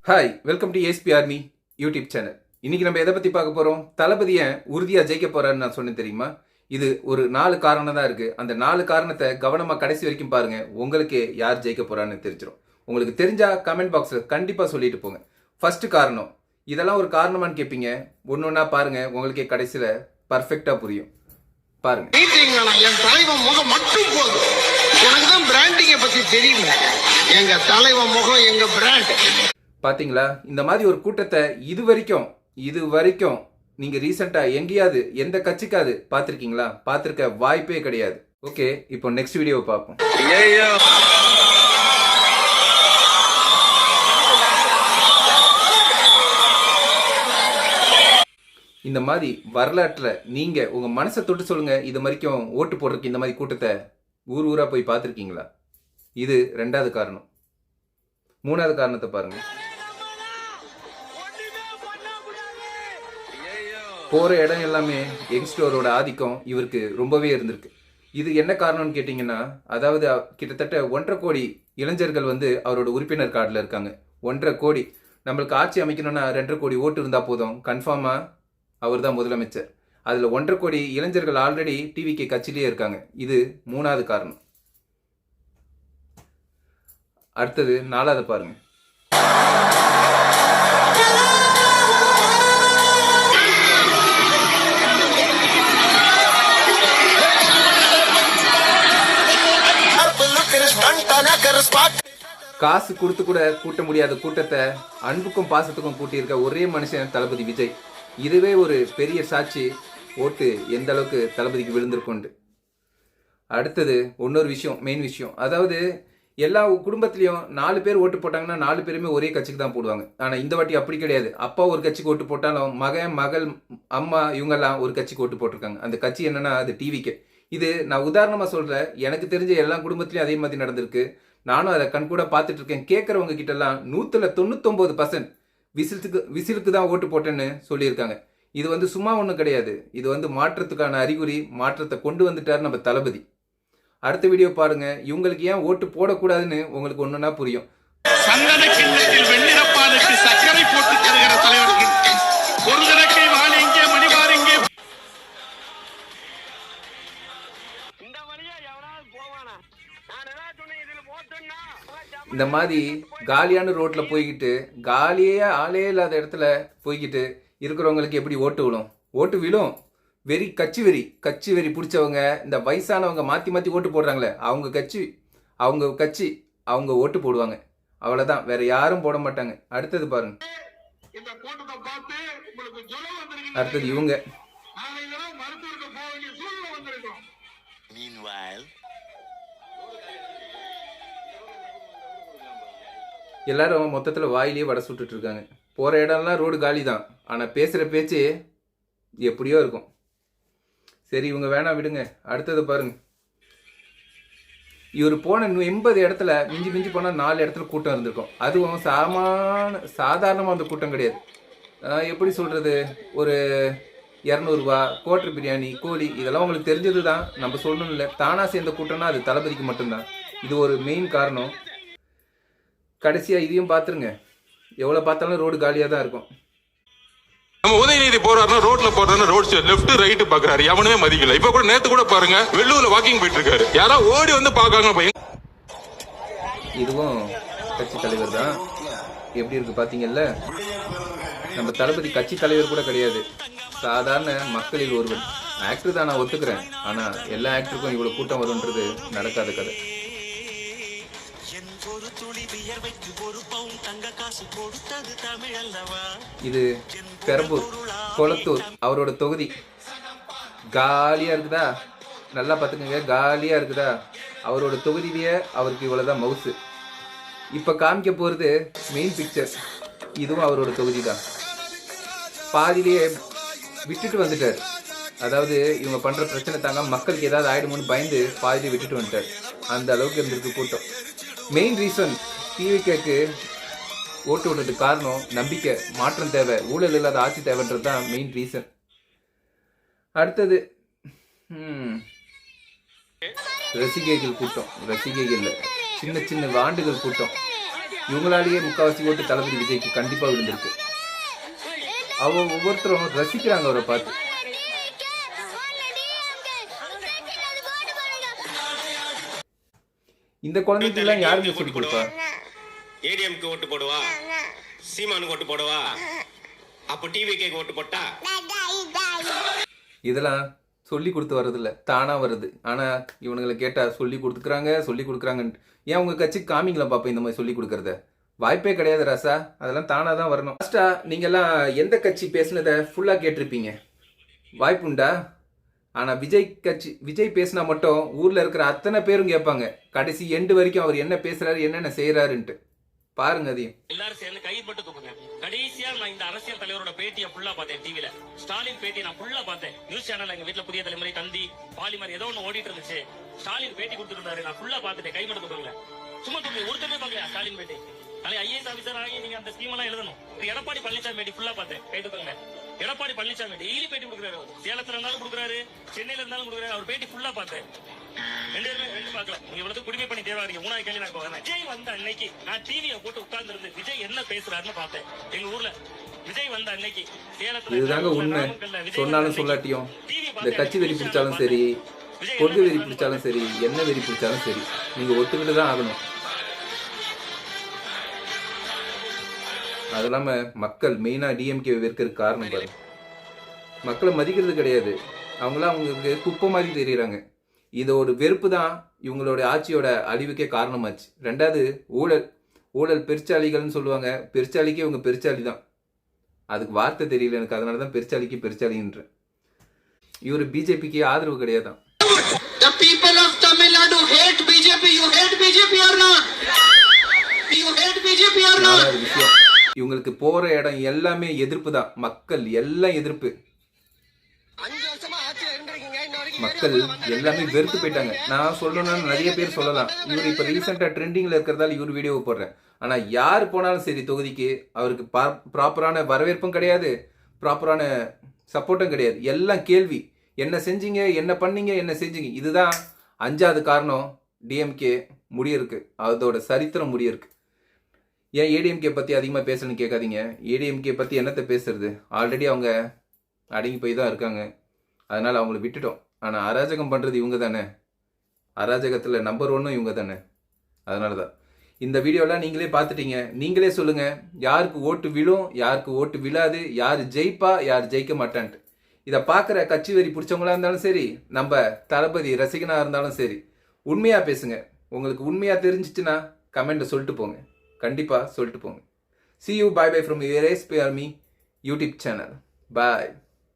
Hi, welcome to ASP army YouTube channel. இன்னைக்கு நம்ம எதை பற்றி பார்க்க போகிறோம்? தளபதியை உறுதியாக ஜெயிக்க போகிறான்னு நான் சொன்னேன் தெரியுமா? இது ஒரு 4 காரணம் தான் இருக்குது. அந்த 4 காரணத்தை கவனமாக கடைசி வரைக்கும் பாருங்கள். உங்களுக்கு யார் ஜெயிக்க போகிறான்னு தெரிஞ்சிடும். உங்களுக்கு தெரிஞ்சா கமெண்ட் பாக்ஸில் கண்டிப்பாக சொல்லிட்டு போங்க. ஃபர்ஸ்ட் காரணம், இதெல்லாம் ஒரு காரணமானு கேட்பீங்க. ஒன்று ஒன்றா பாருங்கள், உங்களுக்கே கடைசியில் பர்ஃபெக்டாக புரியும். பாருங்க. என் தலைவன் முகம் மட்டும் போதும். எனக்கு தான் பிராண்டிங்கை பற்றி தெரியல. எங்க தலைவன் முகம் எங்க பிராண்ட். பார்த்தீங்களா? இந்த மாதிரி ஒரு கூட்டத்தை இது வரைக்கும் நீங்கள் ரீசெண்டாக எங்கேயாவது எந்த கட்சிக்காவது பார்த்துருக்கீங்களா? பார்த்துருக்க வாய்ப்பே கிடையாது. ஓகே, இப்போ நெக்ஸ்ட் வீடியோவை பார்ப்போம். இந்த மாதிரி வரலாற்றில் நீங்கள் உங்கள் மனசை தொட்டு சொல்லுங்கள், இது வரைக்கும் ஓட்டு போடுறதுக்கு இந்த மாதிரி கூட்டத்தை ஊர் ஊராக போய் பார்த்துருக்கீங்களா? இது 2வது காரணம். 3வது காரணத்தை பாருங்கள். போகிற இடம் எல்லாமே யங்ஸ்டரோட ஆதிக்கம் இவருக்கு ரொம்பவே இருந்திருக்கு. இது என்ன காரணம்னு கேட்டிங்கன்னா, அதாவது கிட்டத்தட்ட 1.5 கோடி இளைஞர்கள் அவரோட உறுப்பினர் கார்டில் இருக்காங்க. 1.5 கோடி. நம்மளுக்கு ஆட்சி அமைக்கணும்னா 2.5 கோடி ஓட்டு இருந்தால் போதும், கன்ஃபார்மாக அவர் தான் முதலமைச்சர். அதில் 1.5 கோடி இளைஞர்கள் ஆல்ரெடி டிவிகே கட்சியிலேயே இருக்காங்க. இது 3வது காரணம். அடுத்தது 4வது பாருங்க. காசு கொடுத்து கூட கூட்ட முடியாத கூட்டத்தை அன்புக்கும் பாசத்துக்கும் கூட்டியிருக்க ஒரே மனுஷன் தளபதி விஜய். இதுவே ஒரு பெரிய சாட்சி, ஓட்டு எந்த அளவுக்கு தளபதிக்கு விழுந்திருக்குண்டு. அடுத்தது இன்னொரு விஷயம், மெயின் விஷயம். அதாவது எல்லா குடும்பத்திலையும் 4 பேர் ஓட்டு போட்டாங்கன்னா 4 பேருமே ஒரே கட்சிக்கு தான் போடுவாங்க. ஆனால் இந்த வாட்டி அப்படி கிடையாது. அப்பா ஒரு கட்சிக்கு ஓட்டு போட்டாலும் மகன், மகள், அம்மா இவங்கெல்லாம் ஒரு கட்சிக்கு ஓட்டு போட்டிருக்காங்க. அந்த கட்சி என்னன்னா அது டிவிக்கு. இது நான் உதாரணமாக சொல்கிறேன். எனக்கு தெரிஞ்ச எல்லா குடும்பத்திலையும் அதே மாதிரி நடந்திருக்கு. நானும் அதை கண்கூட பார்த்துட்டு இருக்கேன். கேட்குறவங்க கிட்டலாம் 99% விசிலுக்கு தான் ஓட்டு போட்டேன்னு சொல்லியிருக்காங்க. இது சும்மா ஒன்றும் கிடையாது. இது மாற்றத்துக்கான அறிகுறி. மாற்றத்தை கொண்டு வந்துட்டார் நம்ம தளபதி. அடுத்த வீடியோ பாருங்க. இவங்களுக்கு ஏன் ஓட்டு போடக்கூடாதுன்னு உங்களுக்கு ஒன்றுனா புரியும். சந்தன கிண்ணத்தில் வெண்ணிறப்பாலுக்கு சர்க்கரை போட்டு தருகிற தலைவர்கள் ஒரு தடக்கை வாழ இங்கே மணிவார் இங்கே. இந்த மாதிரி காலியான ரோட்ல போய்கிட்டு, காலியே ஆளே இல்லாத இடத்துல போய்கிட்டு இருக்கிறவங்களுக்கு எப்படி ஓட்டு விழும்? ஓட்டு விழும். கட்சி வெறி பிடிச்சவங்க, இந்த வயசானவங்க மாற்றி மாற்றி ஓட்டு போடுறாங்களே, அவங்க கட்சி அவங்க ஓட்டு போடுவாங்க. அவ்வளோதான், வேற யாரும் போட மாட்டாங்க. அடுத்தது பாருங்க. அடுத்தது இவங்க. எல்லாரும் மொத்தத்தில் வாயிலேயே வடை சுட்டுட்டு இருக்காங்க. போகிற இடம்லாம் ரோடு காலி தான். ஆனால் பேசுகிற பேச்சு எப்படியோ இருக்கும். சரி, இவங்க வேணாம், விடுங்க. அடுத்தது பாருங்க. இவர் போன 80 இடத்துல மிஞ்சி போனால் 4 இடத்துல கூட்டம் இருந்திருக்கும். அதுவும் சாதாரணமாக அந்த கூட்டம் கிடையாது. எப்படி சொல்கிறது, ஒரு 200 ரூபா கோட்டர் பிரியாணி, கோழி, இதெல்லாம் உங்களுக்கு தெரிஞ்சது தான், நம்ம சொல்லணும் இல்லை. தானாக சேர்ந்த கூட்டம்னா அது தளபதிக்கு மட்டும்தான். இது ஒரு மெயின் காரணம். கடைசியாக இதையும் பார்த்துருங்க. எவ்வளோ பார்த்தாலும் ரோடு காலியாக தான் இருக்கும். நம்ம உதயநிதி போறாருன்னா ரோட்ல போறாருன்னா ரோட் லெஃப்ட் ரைட் பாக்குறாரு, எவனுமே மதிக்கல. இப்ப கூட நேத்து கூட பாருங்க, வெள்ளூர்ல வாக்கிங் போயிட்டு இருக்காரு, யாரா ஓடி வந்து பாக்காங்க பையன். இதுவும் கட்சி தலைவர் தான். எப்படி இருக்கு பாத்தீங்கல்ல? நம்ம தளபதி கட்சி தலைவர் கூட கிடையாது, சாதாரண மக்களில் ஒருவன். ஆக்டர் தான், நான் ஒத்துக்கிறேன். ஆனா எல்லா ஆக்டருக்கும் இவ்வளவு கூட்டம் வரும்ன்றது நடக்காத கதை. இது பெரம்பூர் கொளத்தூர், அவரோட தொகுதி. காலியா இருக்குதா? நல்லா பார்த்துக்கங்க, காலியா இருக்குதா? அவரோட தொகுதியிலேயே அவருக்கு இவ்வளவுதான் மவுசு. இப்ப காமிக்க போறது மெயின் பிக்சர். இதுவும் அவரோட தொகுதி தான். பாதியிலேயே விட்டுட்டு வந்துட்டார். அதாவது இவங்க பண்ற பிரச்சனை தாங்க மக்களுக்கு ஏதாவது ஆயிடுமோன்னு பயந்து பாதியிலே விட்டுட்டு வந்துட்டார். அந்த அளவுக்கு இருந்திருக்கு கூட்டம். மெயின் ரீசன், டிவிகேக்கு ஓட்டு விடுறதுக்கு காரணம் நம்பிக்கை, மாற்றம் தேவை, ஊழல் இல்லாத ஆட்சி தேவைன்றது தான் மெயின் ரீசன். அடுத்தது ரசிகைகள் கூட்டம். ரசிகைகள் சின்ன சின்ன வாண்டுகள் கூட்டம். இவங்களாலேயே முக்கால்வாசி ஓட்டு தளபதி விஜய்க்கு கண்டிப்பாக விழுந்திருக்கு. ஒவ்வொருத்தரும் ரசிக்கிறாங்க அவரை பார்த்து. இந்த குழந்தைக்கெல்லாம் யாருங்க சொல்லி கொடுப்பா? ஏடிஎம்க்கு ஓட்டு போடுவா, சீமானுக்கு ஓட்டு போடுவா, அப்போ டிவிக்கு ஓட்டு போட்டா இதெல்லாம் சொல்லி கொடுத்து வர்றதில்ல, தானா வருது. ஆனா இவனுங்களை கேட்டா சொல்லி கொடுக்குறாங்கன்ட்டு ஏன் உங்க கட்சி காமிங்களா பாப்பா இந்த மாதிரி சொல்லி கொடுக்கறத? வாய்ப்பே கிடையாது ராசா, அதெல்லாம் தானா தான் வரணும். லாஸ்டா நீங்க எல்லாம் எந்த கட்சி பேசுனதை ஃபுல்லா கேட்டிருப்பீங்க, வாய்ப்புண்டா? ஆனா விஜய் பேசினா மட்டும் ஊர்ல இருக்கிற அத்தனை பேரும் கேட்பாங்க கடைசி எண்டு வரைக்கும் அவர் என்ன பேசுறாரு என்னென்ன செய்யறாருன்ட்டு. பாருங்க அதையும். எல்லாரும் சேர்ந்து கை போட்டு தூக்குங்க. கடைசியா நான் இந்த அரசியல் தலைவரோட பேட்டியை ஃபுல்லா பார்த்தேன் டிவில. ஸ்டாலின் பேட்டி நான் ஃபுல்லா பார்த்தேன். நியூஸ் சேனல்ல எங்க வீட்டுல புதிய தலைமுறை, தந்தி, பாலிமர் ஏதோ ஒண்ணு ஓடிட்டு இருந்துச்சு. ஸ்டாலின் பேட்டி கொடுத்துருந்தாரு, நான் ஃபுல்லா பார்த்துட்டேன். கை மட்டும் தூக்குங்க. சும்மா தூக்குங்க, ஒருத்தமே பார்க்கல ஸ்டாலின் பேட்டி. நாளை ஐஏஎஸ் ஆபீசர் ஆகி நீங்க அந்த ஸ்கீம் எல்லாம் எழுதணும். எடப்பாடி பழனிசாமி பேட்டி ஃபுல்லா பார்த்தேன். கை தூக்குங்க. எடப்பாடி பழனிசாமி டெய்லி பேட்டி கொடுக்குறாரு. சேலத்துல இருந்தாலும் கொடுக்குறாரு, சென்னையில இருந்தாலும் கொடுக்குறாரு. அவர் பேட்டி ஃபுல்லா பார்த்தேன். ரெண்டு பார்க்கல. நீங்க இவ்வளவு குடிமை பண்ணி தேவாரீங்க. மூணாவது கேள்வி நான் வரேன். விஜய் வந்த அன்னைக்கு நான் டிவியை போட்டு உட்கார்ந்து இருந்து விஜய் என்ன பேசுறாருன்னு பார்த்தேன். எங்க ஊர்ல விஜய் வந்த அன்னைக்கு சேலத்துல இதுதாங்க உண்மை. சொன்னாலும் சொல்லாட்டியும் இந்த கட்சி வெறி பிடிச்சாலும் சரி, கொள்கை வெறி பிடிச்சாலும் சரி, என்ன வெறி பிடிச்சாலும் சரி, நீங்க ஒத்துக்கிட்டு தான் ஆகணும். அது இல்லாம மக்கள் மெயினா டிஎம்கே வெறுக்கிறதுக்கு காரணம் பாருங்க, மக்களை மதிக்கிறது கிடையாது. அவங்களாம் அவங்களுக்கு குப்பை மாதிரி தெரியுறாங்க. இந்த ஒரு வெறுப்பு தான் இவங்களோட ஆட்சியோட அழிவுக்கே காரணமாச்சு. ரெண்டாவது ஊழல் பெருச்சாளிகள்னு சொல்லுவாங்க. பெருச்சாளிக்கே இவங்க பெருச்சாளி தான். அதுக்கு வார்த்தை தெரியல எனக்கு, அதனால தான் பெருச்சாளிக்கு பெருச்சாளின்ற. இவர் பிஜேபிக்கு ஆதரவு கிடையாதான். The people of Tamil Nadu hate BJP. You hate BJP or not? You hate BJP or not? விஷயம், இவங்களுக்கு போற இடம் எல்லாமே எதிர்ப்பு தான். மக்கள் எல்லாம் எதிர்ப்பு. 5 வருஷமா ஆட்சியில இருந்திருக்கீங்க, இன்ன வரைக்கும் மக்கள் எல்லாமே வெறுத்து போயிட்டாங்க. நான் சொல்லணும்னா நிறைய பேர் சொல்லலாம். இவர் இப்ப ரீசெண்டா ட்ரெண்டிங்ல இருக்கிறதால இவர் வீடியோவை போடுறேன். ஆனா யார் போனாலும் சரி தொகுதிக்கு அவருக்கு ப்ராப்பரான வரவேற்பும் கிடையாது, ப்ராப்பரான சப்போர்ட்டும் கிடையாது. எல்லாம் கேள்வி, என்ன செஞ்சீங்க, என்ன பண்ணீங்க, என்ன செஞ்சீங்க. இதுதான் 5வது காரணம் டிஎம்கே முடியிருக்கு, அதோட சரித்திரம் முடியிருக்கு. ஏன் ஏடிஎம்கே பத்தி அதிகமா பேசணும்னு கேட்காதீங்க. ஏடிஎம்கே பத்தி என்னத்தை பேசுறது, ஆல்ரெடி அவங்க அடங்கி போய் தான் இருக்காங்க. அதனால அவங்கள விட்டுட்டோம். ஆனா அராஜகம் பண்றது இவங்க தானே, அராஜகத்துல நம்பர் 1 இவங்க தானே. அதனாலதான் இந்த வீடியோலாம் நீங்களே பார்த்துட்டீங்க. நீங்களே சொல்லுங்க யாருக்கு ஓட்டு விழும், யாருக்கு ஓட்டு விழாது, யார் ஜெயிப்பா, யார் ஜெயிக்க மாட்டான்ட்டு. இதை பார்க்குற கட்சி வெறி பிடிச்சவங்களா இருந்தாலும் சரி, நம்ம தளபதி ரசிகனாக இருந்தாலும் சரி, உண்மையாக பேசுங்க. உங்களுக்கு உண்மையாக தெரிஞ்சிச்சுன்னா கமெண்ட்டை சொல்லிட்டு போங்க, கண்டிப்பாக சொல்லிட்டு போங்க. See you, bye bye from your SPRME YouTube channel. Bye.